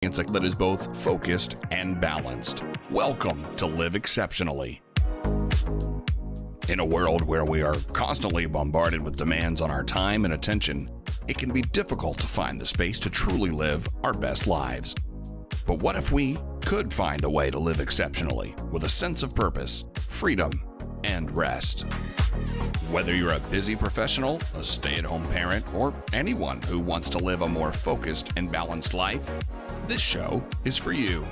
that is both focused and balanced. Welcome to Live Exceptionally. In a world where we are constantly bombarded with demands on our time and attention, it can be difficult to find the space to truly live our best lives. But what if we could find a way to live exceptionally with a sense of purpose, freedom, and rest? Whether you're a busy professional, a stay-at-home parent, or anyone who wants to live a more focused and balanced life, this show is for you.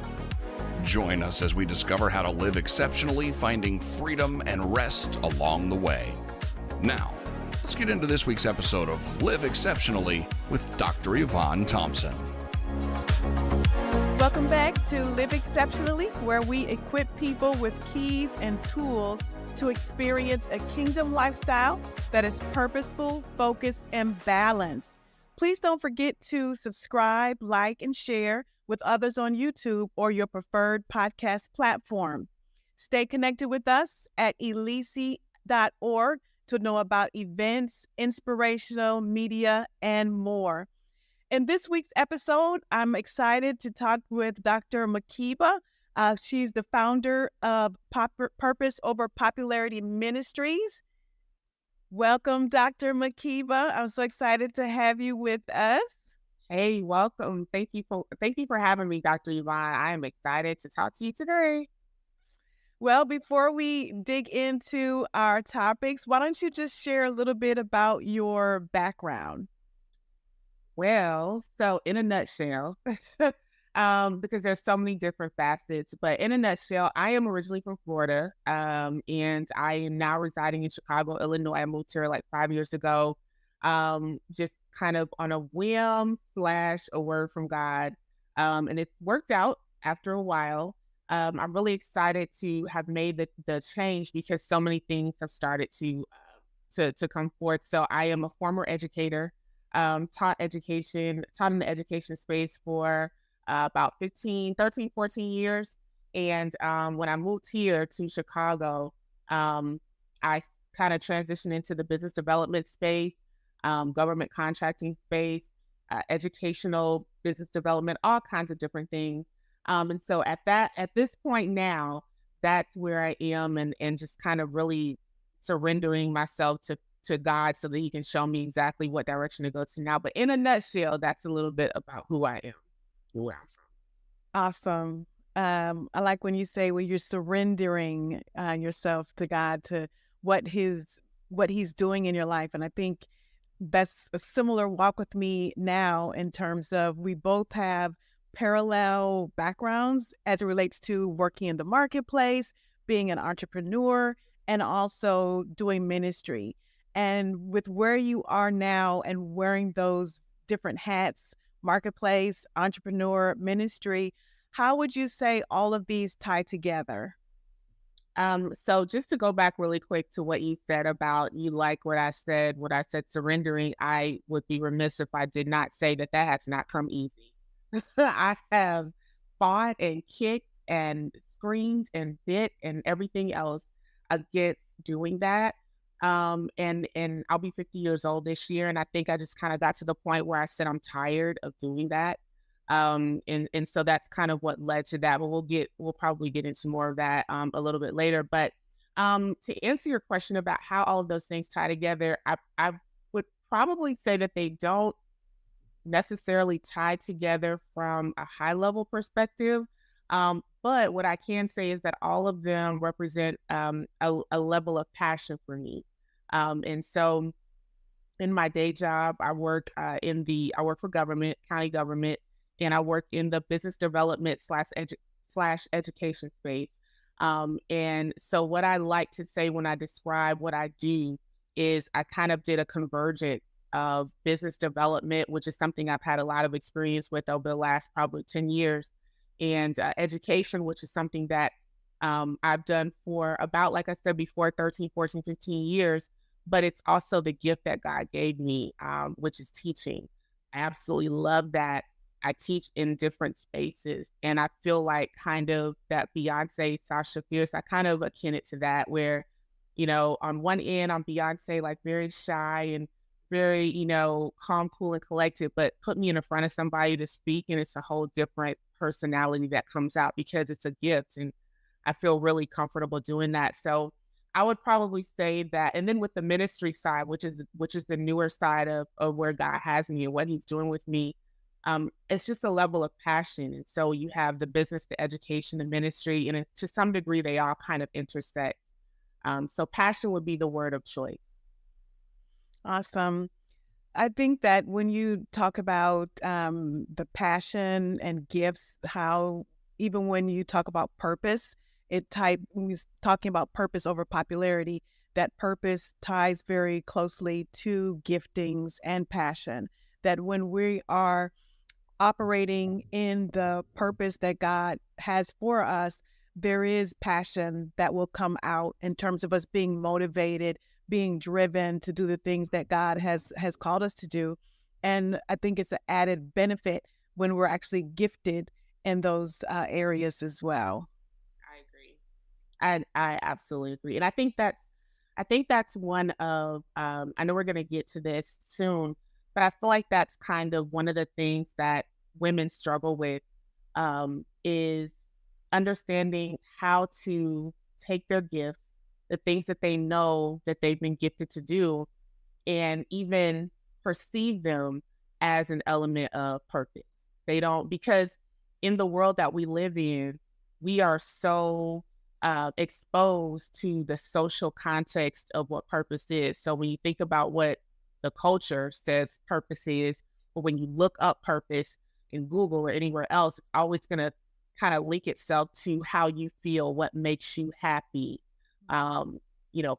Join us as we discover how to live exceptionally, finding freedom and rest along the way. Now, let's get into this week's episode of Live Exceptionally with Dr. Evonne Thompson. Welcome back to Live Exceptionally, where we equip people with keys and tools to experience a kingdom lifestyle that is purposeful, focused, and balanced. Please don't forget to subscribe, like, and share with others on YouTube or your preferred podcast platform. Stay connected with us at elisi.org to know about events, inspirational media, and more. In this week's episode, I'm excited to talk with Dr. Makeba. She's the founder of Purpose Over Popularity Ministries. Welcome, Dr. Makeba. I'm so excited to have you with us. Hey, welcome. Thank you for having me, Dr. Evonne. I am excited to talk to you today. Well, before we dig into our topics, why don't you just share a little bit about your background? Well, so in a nutshell, because there's so many different facets, but in a nutshell, I am originally from Florida, and I am now residing in Chicago, Illinois. I moved here like 5 years ago, just kind of on a whim / a word from God, and it's worked out after a while. I'm really excited to have made the change because so many things have started to come forth. So I am a former educator, taught in the education space for about 13, 14 years. And when I moved here to Chicago, I kind of transitioned into the business development space, government contracting space, educational business development, all kinds of different things. And so at this point now, that's where I am and just kind of really surrendering myself to God so that he can show me exactly what direction to go to now. But in a nutshell, that's a little bit about who I am, where I'm from. Awesome. I like when you say when you're surrendering yourself to God, to what he's doing in your life. And I think that's a similar walk with me now in terms of we both have parallel backgrounds as it relates to working in the marketplace, being an entrepreneur, and also doing ministry. And with where you are now and wearing those different hats, marketplace, entrepreneur, ministry, how would you say all of these tie together? So just to go back really quick to what you said about you like what I said surrendering, I would be remiss if I did not say that has not come easy. I have fought and kicked and screamed and bit and everything else against doing that. And I'll be 50 years old this year. And I think I just kind of got to the point where I said, I'm tired of doing that. And so that's kind of what led to that, but we'll probably get into more of that, a little bit later. But, to answer your question about how all of those things tie together, I would probably say that they don't necessarily tie together from a high level perspective. But what I can say is that all of them represent, a level of passion for me. And so in my day job, I work for government, county government, and I work in the business development / education space. And so what I like to say when I describe what I do is I kind of did a convergence of business development, which is something I've had a lot of experience with over the last probably 10 years, and education, which is something that I've done for about, like I said before, 13, 14, 15 years, but it's also the gift that God gave me, which is teaching. I absolutely love that. I teach in different spaces, and I feel like kind of that Beyonce, Sasha Fierce, I kind of akin it to that, where, you know, on one end, I'm Beyonce, like very shy and very, calm, cool, and collected, but put me in front of somebody to speak, and it's a whole different personality that comes out because it's a gift. And I feel really comfortable doing that. So I would probably say that. And then with the ministry side, which is the newer side of where God has me and what he's doing with me, it's just a level of passion. And so you have the business, the education, the ministry, and to some degree, they all kind of intersect. So passion would be the word of choice. Awesome. I think that when you talk about the passion and gifts, how even when you talk about purpose, when you're talking about purpose over popularity, that purpose ties very closely to giftings and passion. That when we are operating in the purpose that God has for us, there is passion that will come out in terms of us being motivated, being driven to do the things that God has called us to do. And I think it's an added benefit when we're actually gifted in those areas as well. I agree. I absolutely agree. And I think that's one of, I know we're going to get to this soon, but I feel like that's kind of one of the things that women struggle with, is understanding how to take their gifts, the things that they know that they've been gifted to do, and even perceive them as an element of purpose. They don't, because in the world that we live in, we are so exposed to the social context of what purpose is. So when you think about what the culture says purpose is, or when you look up purpose in Google or anywhere else, it's always going to kind of link itself to how you feel, what makes you happy,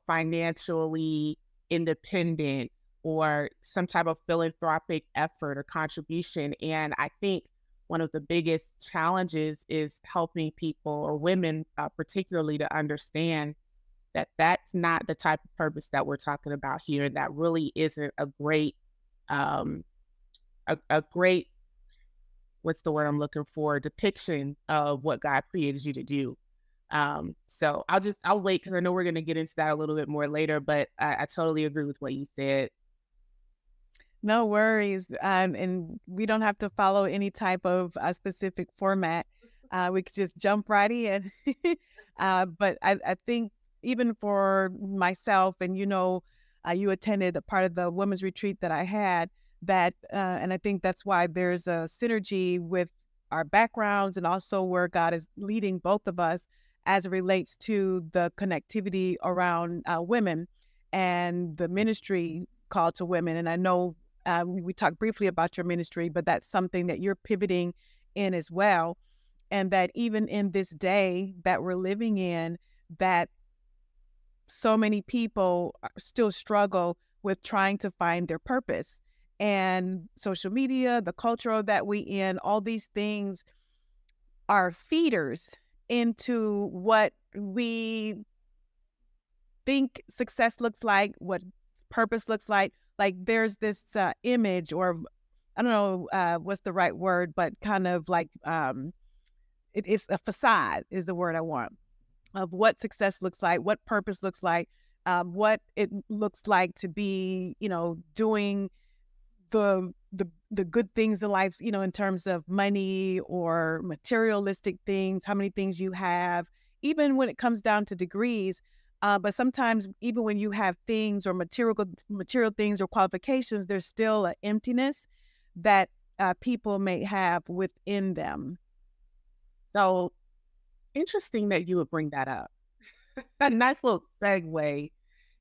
financially independent, or some type of philanthropic effort or contribution. And I think one of the biggest challenges is helping people, or women particularly, to understand that that's not the type of purpose that we're talking about here. That really isn't a great, a great, what's the word I'm looking for, depiction of what God created you to do. So I'll wait, because I know we're going to get into that a little bit more later, but I totally agree with what you said. No worries. And we don't have to follow any type of specific format. We could just jump right in. But I think even for myself, and you attended a part of the women's retreat that I had, and I think that's why there's a synergy with our backgrounds and also where God is leading both of us as it relates to the connectivity around women and the ministry called to women. And I know we talked briefly about your ministry, but that's something that you're pivoting in as well. And that even in this day that we're living in, that so many people still struggle with trying to find their purpose. And social media, the culture that we in, all these things are feeders into what we think success looks like, what purpose looks like. Like there's this image, or I don't know what's the right word, but kind of like it's a facade is the word I want, of what success looks like, what purpose looks like, what it looks like to be, doing the good things in life, in terms of money or materialistic things, how many things you have, even when it comes down to degrees. But sometimes even when you have things or material things or qualifications, there's still an emptiness that people may have within them. So interesting that you would bring that up. A nice little segue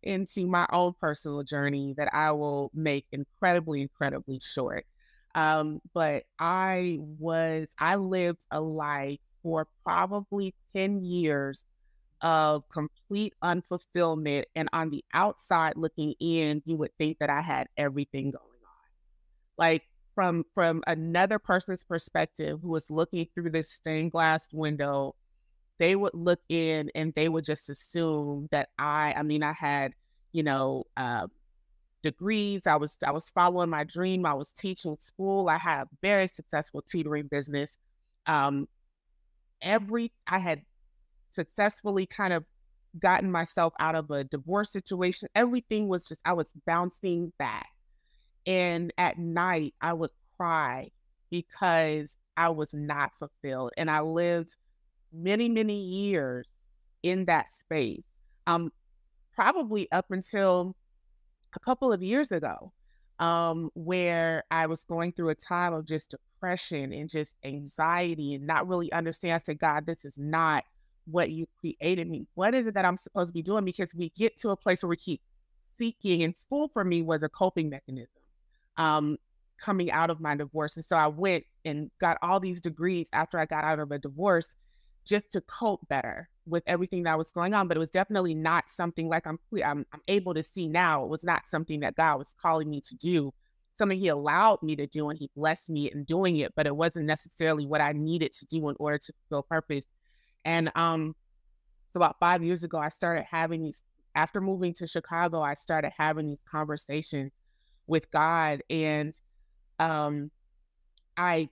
into my own personal journey that I will make incredibly, incredibly short. But I lived a life for probably 10 years of complete unfulfillment. And on the outside looking in, you would think that I had everything going on. Like from another person's perspective who was looking through this stained glass window, they would look in and they would just assume that I had, degrees. I was following my dream. I was teaching school. I had a very successful tutoring business. I had successfully kind of gotten myself out of a divorce situation. Everything was just, I was bouncing back. And at night, I would cry because I was not fulfilled. And I lived many, many years in that space, probably up until a couple of years ago, where I was going through a time of just depression and just anxiety and not really understanding. I said, God, this is not what you created me. What is it that I'm supposed to be doing? Because we get to a place where we keep seeking, and school for me was a coping mechanism, um, coming out of my divorce. And so I went and got all these degrees after I got out of a divorce just to cope better with everything that was going on. But it was definitely not something like I'm able to see now. It was not something that God was calling me to do, something He allowed me to do, and He blessed me in doing it. But it wasn't necessarily what I needed to do in order to fulfill purpose. And so about 5 years ago, I started having these. After moving to Chicago, I started having these conversations with God, and um, I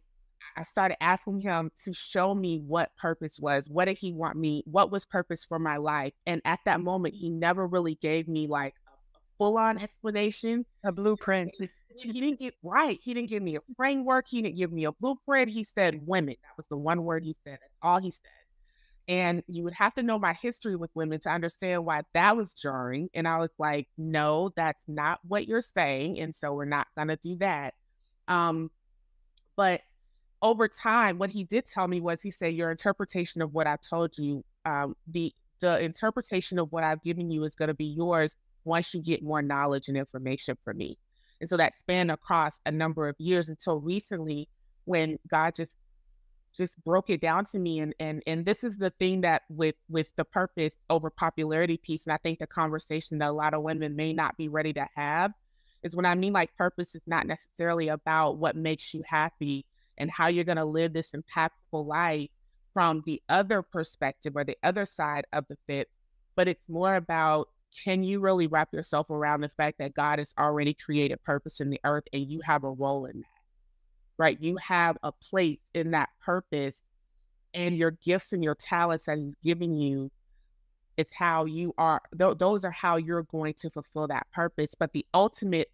I started asking him to show me what purpose was. What did he want me? What was purpose for my life? And at that moment, he never really gave me like a full on explanation. A blueprint. He didn't get right. He didn't give me a framework. He didn't give me a blueprint. He said women. That was the one word he said. That's all he said. And you would have to know my history with women to understand why that was jarring. And I was like, no, that's not what you're saying. And so we're not going to do that. Um, but over time, what he did tell me was, he said, your interpretation of what I told you, the interpretation of what I've given you is going to be yours once you get more knowledge and information from me. And so that spanned across a number of years until recently, when God just broke it down to me. And this is the thing that with the purpose over popularity piece, and I think the conversation that a lot of women may not be ready to have, is when I mean like purpose is not necessarily about what makes you happy and how you're going to live this impactful life from the other perspective or the other side of the fence, but it's more about, can you really wrap yourself around the fact that God has already created purpose in the earth and you have a role in that, right? You have a place in that purpose, and your gifts and your talents that He's giving you, it's how you are, those are how you're going to fulfill that purpose. But the ultimate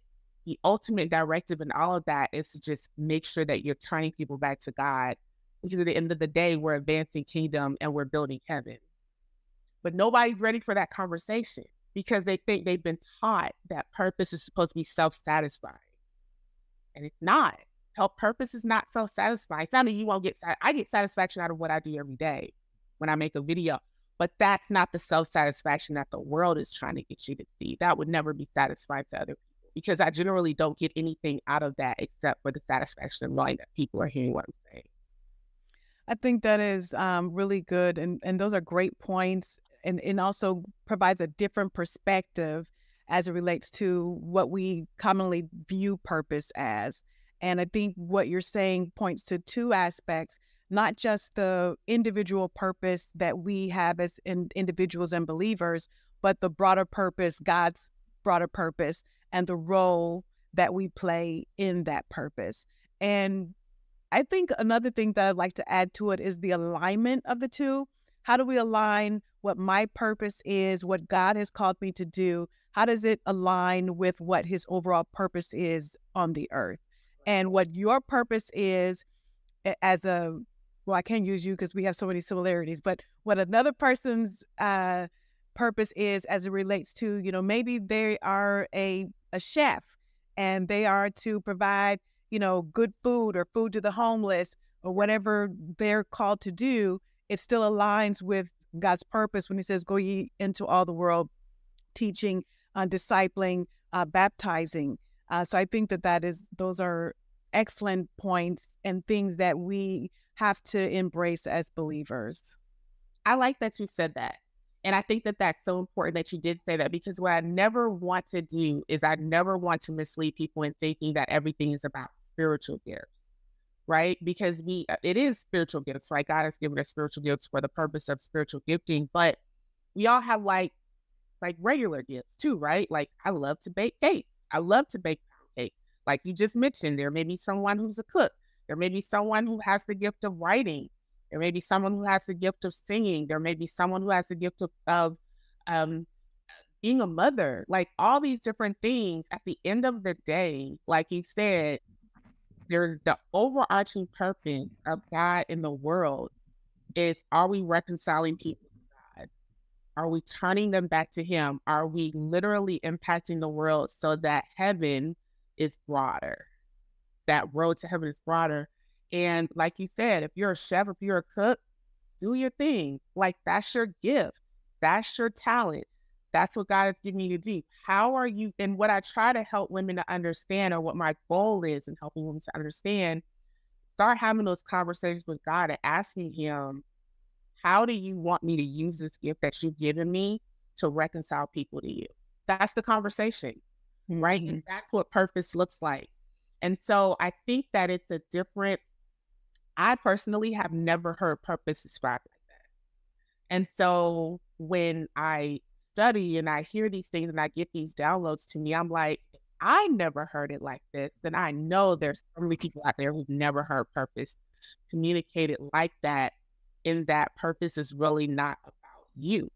directive in all of that is to just make sure that you're turning people back to God, because at the end of the day, we're advancing kingdom and we're building heaven. But nobody's ready for that conversation because they think they've been taught that purpose is supposed to be self-satisfying. And it's not. Help purpose is not self-satisfying. It's not that you won't I get satisfaction out of what I do every day when I make a video, but that's not the self-satisfaction that the world is trying to get you to see. That would never be satisfying to other people, because I generally don't get anything out of that except for the satisfaction of knowing that people are hearing what I'm saying. I think that is really good. And those are great points, and also provides a different perspective as it relates to what we commonly view purpose as. And I think what you're saying points to two aspects, not just the individual purpose that we have as individuals and believers, but the broader purpose, God's broader purpose, and the role that we play in that purpose. And I think another thing that I'd like to add to it is the alignment of the two. How do we align what my purpose is, what God has called me to do? How does it align with what His overall purpose is on the earth? And what your purpose is as well, I can't use you because we have so many similarities, but what another person's purpose is as it relates to, maybe they are a chef and they are to provide, good food or food to the homeless or whatever they're called to do. It still aligns with God's purpose when He says, go ye into all the world, teaching, discipling, baptizing. So I think those are excellent points and things that we have to embrace as believers. I like that you said that. And I think that that's so important that you did say that, because what I never want to do is I never want to mislead people in thinking that everything is about spiritual gifts, right? Because it is spiritual gifts, right? God has given us spiritual gifts for the purpose of spiritual gifting, but we all have like regular gifts too, right? Like I love to bake cakes. I love to bake pound cake. Like you just mentioned, there may be someone who's a cook. There may be someone who has the gift of writing. There may be someone who has the gift of singing. There may be someone who has the gift of being a mother, like all these different things. At the end of the day, like you said, there's the overarching purpose of God in the world is, are we reconciling people to God? Are we turning them back to Him? Are we literally impacting the world so that heaven is broader? That road to heaven is broader. And like you said, if you're a chef, if you're a cook, do your thing. Like, that's your gift. That's your talent. That's what God has given you to do. How are you? And what I try to help women to understand, or what my goal is in helping women to understand, start having those conversations with God and asking Him, how do you want me to use this gift that you've given me to reconcile people to you? That's the conversation, right? Mhm. And that's what purpose looks like. And so I think that it's a different, I personally have never heard purpose described like that. And so when I study and I hear these things and I get these downloads to me, I'm like, if I never heard it like this, then I know there's so many people out there who've never heard purpose communicated like that, in that purpose is really not about you.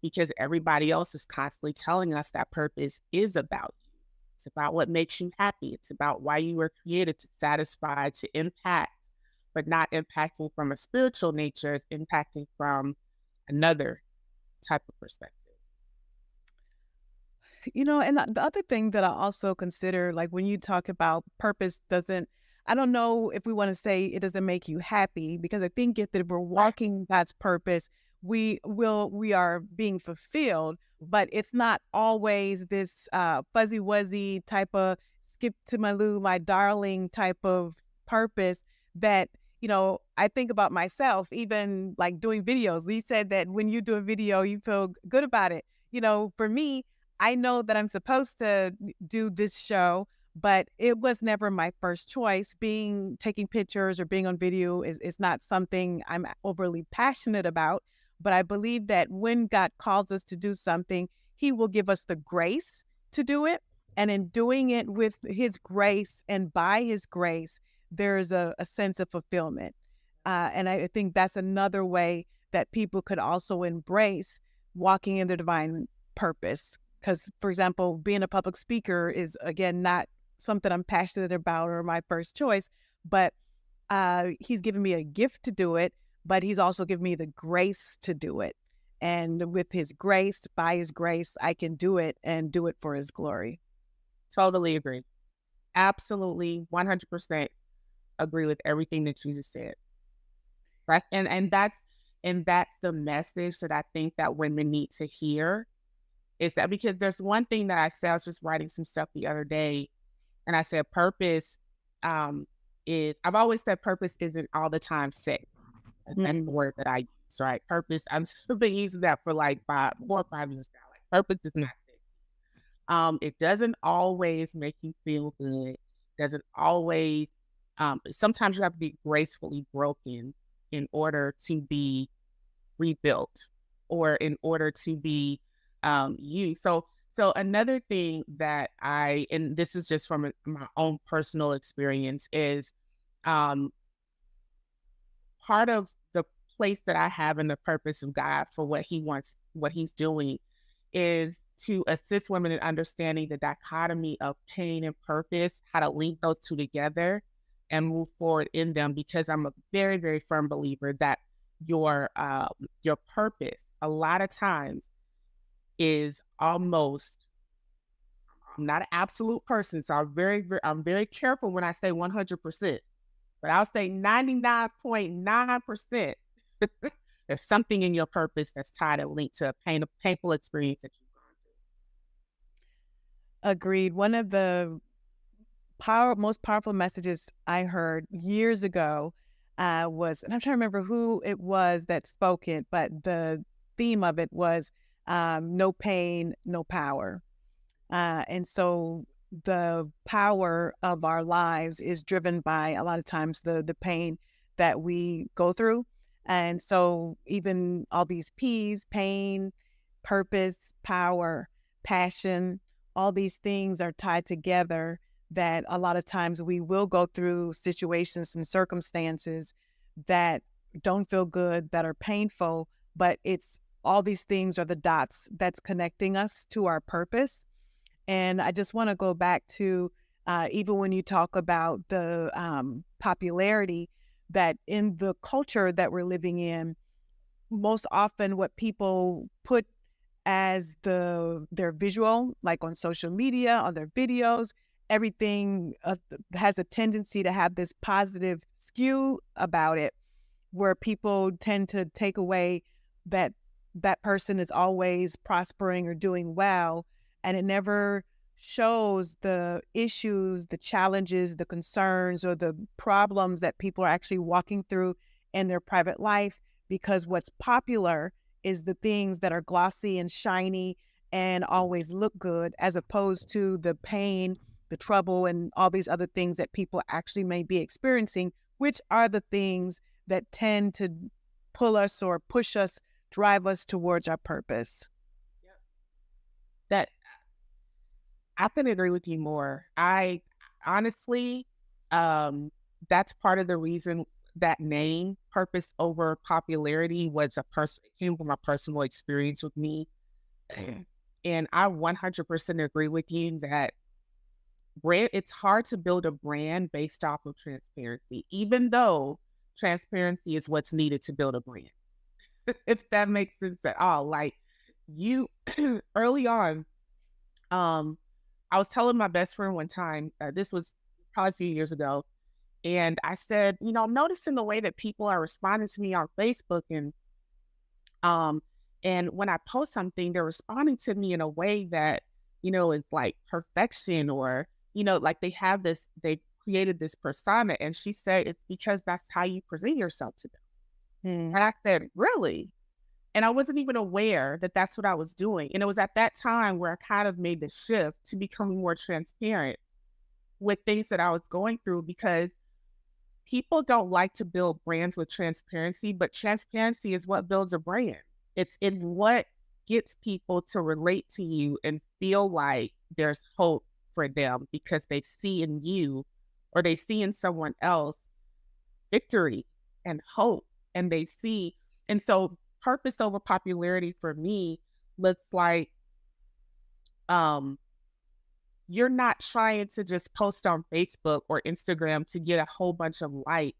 Because everybody else is constantly telling us that purpose is about you. It's about what makes you happy. It's about why you were created, to satisfy, to impact, but not impacting from a spiritual nature. It's impacting from another type of perspective. And the other thing that I also consider, like when you talk about purpose doesn't, I don't know if we want to say it doesn't make you happy, because I think if that we're walking God's purpose, we are being fulfilled, but it's not always this fuzzy wuzzy type of skip to my loo, my darling type of purpose that, I think about myself, even like doing videos. Lee said that when you do a video, you feel good about it. For me, I know that I'm supposed to do this show, but it was never my first choice. Taking pictures or being on video is not something I'm overly passionate about. But I believe that when God calls us to do something, He will give us the grace to do it. And in doing it with His grace and by His grace, there's a sense of fulfillment. And I think that's another way that people could also embrace walking in their divine purpose. Because, for example, being a public speaker is, again, not something I'm passionate about or my first choice, but He's given me a gift to do it, but He's also given me the grace to do it. And with His grace, by His grace, I can do it and do it for His glory. Totally agree. Absolutely, 100% agree with everything that you just said. Right. And that's the message that I think that women need to hear, is that, because there's one thing that I said, I was just writing some stuff the other day, and I said purpose I've always said purpose isn't all the time safe. That's the word that I use, right? Purpose, I've been using that for like 4 or 5 years now. Like, purpose is not safe. It doesn't always make you feel good. Doesn't always, sometimes you have to be gracefully broken in order to be rebuilt, or in order to be you. So another thing that and this is just from my own personal experience, is part of the place that I have in the purpose of God for what He wants, what He's doing, is to assist women in understanding the dichotomy of pain and purpose, how to link those two together and move forward in them. Because I'm a very, very firm believer that your purpose a lot of times is almost, I'm not an absolute person, so I'm very careful when I say 100%, but I'll say 99.9%. There's something in your purpose that's tied and linked to a painful experience that you've gone through. Agreed. One of the most powerful messages I heard years ago was, and I'm trying to remember who it was that spoke it, but the theme of it was no pain, no power. And so the power of our lives is driven by, a lot of times, the pain that we go through. And so even all these P's, pain, purpose, power, passion, all these things are tied together, that a lot of times we will go through situations and circumstances that don't feel good, that are painful, but it's all these things are the dots that's connecting us to our purpose. And I just want to go back to even when you talk about the popularity, that in the culture that we're living in, most often what people put as their visual, like on social media, on their videos, everything has a tendency to have this positive skew about it, where people tend to take away that that person is always prospering or doing well, and it never shows the issues, the challenges, the concerns, or the problems that people are actually walking through in their private life, because what's popular is the things that are glossy and shiny and always look good, as opposed to the pain, the trouble, and all these other things that people actually may be experiencing, which are the things that tend to pull us or push us, drive us towards our purpose. That I couldn't agree with you more. I honestly, that's part of the reason that name, purpose over popularity, was came from a personal experience with me. And I 100% agree with you that it's hard to build a brand based off of transparency, even though transparency is what's needed to build a brand. If that makes sense at all. Like, you early on, I was telling my best friend one time, this was probably a few years ago, and I said, I'm noticing the way that people are responding to me on Facebook, and when I post something, they're responding to me in a way that, is like perfection, or, like they created this persona. And she said, it's because that's how you present yourself to them. And I said, really? And I wasn't even aware that that's what I was doing. And it was at that time where I kind of made the shift to becoming more transparent with things that I was going through, because people don't like to build brands with transparency, but transparency is what builds a brand. It's what gets people to relate to you and feel like there's hope for them, because they see in you, or they see in someone else, victory and hope. And so purpose over popularity for me looks like, you're not trying to just post on Facebook or Instagram to get a whole bunch of likes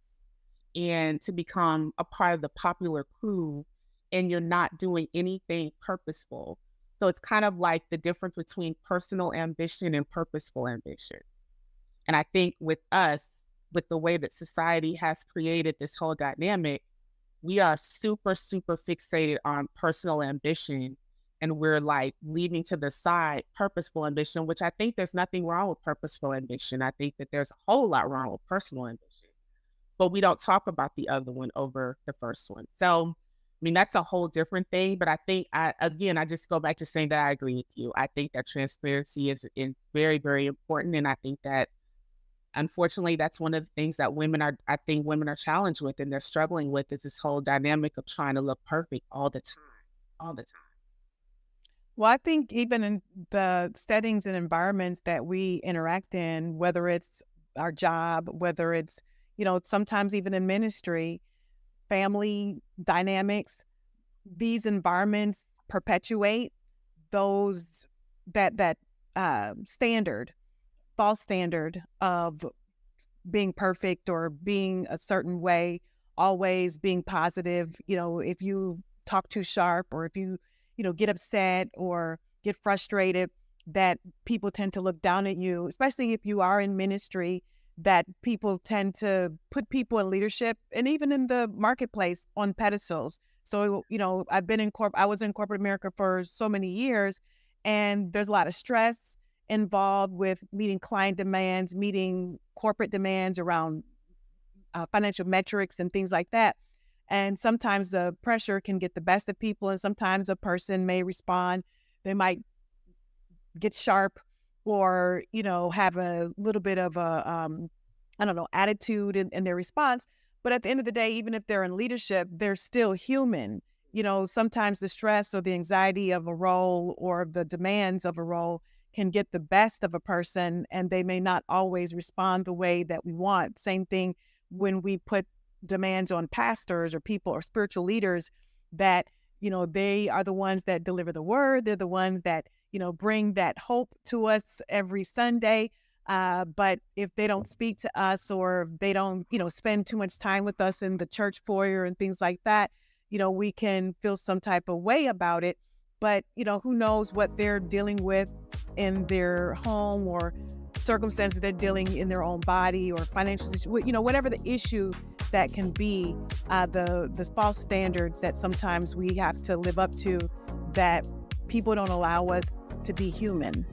and to become a part of the popular crew, and you're not doing anything purposeful. So it's kind of like the difference between personal ambition and purposeful ambition. And I think with us, with the way that society has created this whole dynamic, we are super, super fixated on personal ambition, and we're like leaving to the side purposeful ambition, which I think there's nothing wrong with purposeful ambition. I think that there's a whole lot wrong with personal ambition, but we don't talk about the other one over the first one. So, I mean, that's a whole different thing, but I think I just go back to saying that I agree with you. I think that transparency is very, very important. And I think that, unfortunately, that's one of the things that women are challenged with, and they're struggling with, is this whole dynamic of trying to look perfect all the time. Well, I think even in the settings and environments that we interact in, whether it's our job, whether it's, sometimes even in ministry, family dynamics, these environments perpetuate those that standard, false standard of being perfect or being a certain way, always being positive. If you talk too sharp, or if you get upset or get frustrated, that people tend to look down at you, especially if you are in ministry, that people tend to put people in leadership and even in the marketplace on pedestals. So, I was in corporate America for so many years, and there's a lot of stress involved with meeting client demands, meeting corporate demands around financial metrics and things like that. And sometimes the pressure can get the best of people, and sometimes a person may respond. They might get sharp, or, have a little bit of a, attitude in their response. But at the end of the day, even if they're in leadership, they're still human. Sometimes the stress or the anxiety of a role or the demands of a role can get the best of a person, and they may not always respond the way that we want. Same thing when we put demands on pastors or people or spiritual leaders, that They are the ones that deliver the word. They're the ones that, bring that hope to us every Sunday. But if they don't speak to us, or if they don't, spend too much time with us in the church foyer and things like that, we can feel some type of way about it. But, who knows what they're dealing with in their home, or circumstances they're dealing in their own body, or financial, whatever the issue that can be, the false standards that sometimes we have to live up to, that people don't allow us to be human.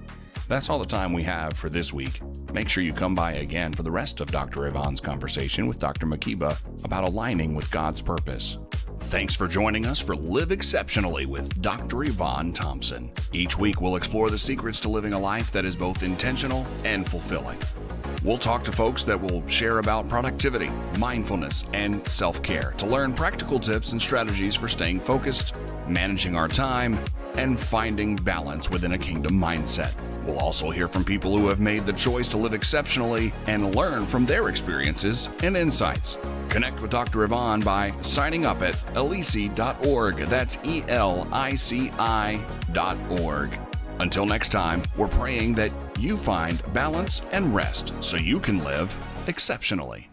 That's all the time we have for this week. Make sure you come by again for the rest of Dr. Evonne's conversation with Dr. Makeba about aligning with God's purpose. Thanks for joining us for Live Exceptionally with Dr. Evonne Thompson. Each week we'll explore the secrets to living a life that is both intentional and fulfilling. We'll talk to folks that will share about productivity, mindfulness, and self-care to learn practical tips and strategies for staying focused, managing our time, and finding balance within a kingdom mindset. We'll also hear from people who have made the choice to live exceptionally and learn from their experiences and insights. Connect with Dr. Evonne by signing up at elici.org. That's ELICI.org. Until next time, we're praying that you find balance and rest so you can live exceptionally.